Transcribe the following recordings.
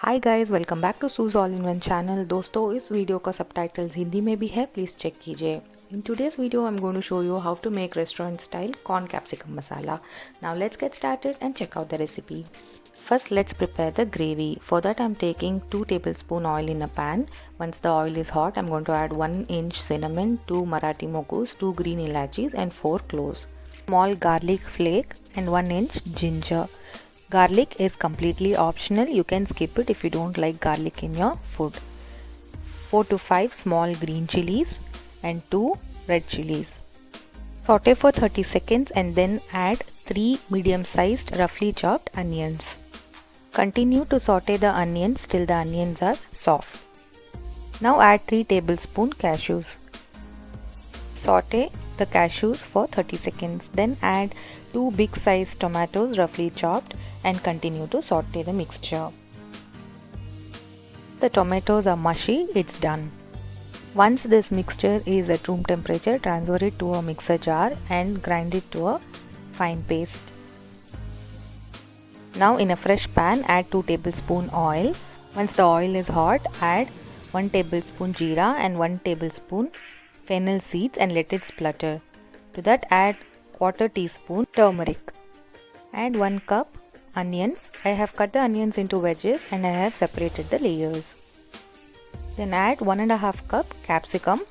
Hi guys, welcome back to Sooz all in one channel. दोस्तों, इस video का subtitles Hindi में भी है, प्लीज़ चेक कीजिए। In today's video I am going to show you how to make restaurant style corn capsicum masala. Now let's get started and check out the recipe. First, let's prepare the gravy. For that, I'm taking 2 tablespoon oil in a pan. Once the oil is hot, I'm going to add 1 inch cinnamon, 2 Marathi mogus, 2 green ilachis and 4 cloves. Small garlic flake and 1 inch ginger. Garlic is completely optional. You can skip it if you don't like garlic in your food. 4 to 5 small green chilies and 2 red chilies. Saute for 30 seconds and then add 3 medium-sized roughly chopped onions. Continue to saute the onions till the onions are soft. Now add 3 tablespoons cashews. Saute the cashews for 30 seconds. Then add 2 big-sized tomatoes roughly chopped and continue to saute the mixture. The tomatoes are mushy, it's done. Once this mixture is at room temperature, transfer it to a mixer jar and grind it to a fine paste. Now in a fresh pan, add 2 tablespoons oil. Once the oil is hot, add 1 tablespoon jeera and 1 tablespoon fennel seeds and let it splutter. To that add 1/4 teaspoon turmeric. Add 1 cup onions. I have cut the onions into wedges and I have separated the layers. Then add 1.5 cup capsicum.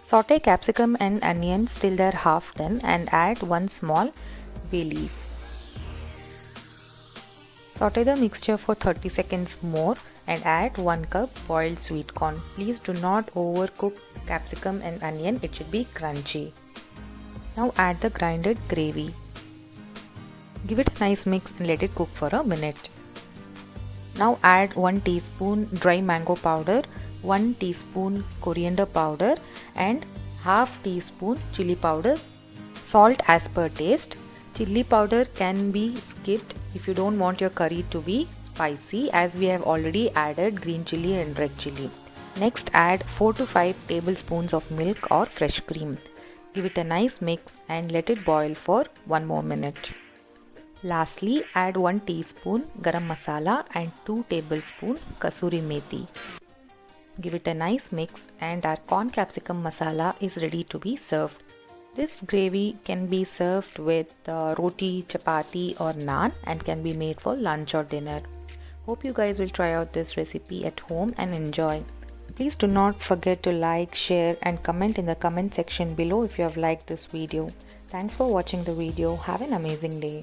Saute capsicum and onions till they are half done and add 1 small bay leaf. Saute the mixture for 30 seconds more and add 1 cup boiled sweet corn. Please do not overcook capsicum and onion, it should be crunchy. Now add the grinded gravy. Give it a nice mix and let it cook for a minute. Now add 1 teaspoon dry mango powder, 1 teaspoon coriander powder and half teaspoon chili powder. Salt as per taste. Chili powder can be skipped if you don't want your curry to be spicy, as we have already added green chili and red chili. Next add 4 to 5 tablespoons of milk or fresh cream. Give it a nice mix and let it boil for 1 more minute. Lastly, add 1 teaspoon garam masala and 2 tablespoons kasuri methi. Give it a nice mix and our corn capsicum masala is ready to be served. This gravy can be served with roti, chapati or naan and can be made for lunch or dinner. Hope you guys will try out this recipe at home and enjoy. Please do not forget to like, share and comment in the comment section below if you have liked this video. Thanks for watching the video. Have an amazing day.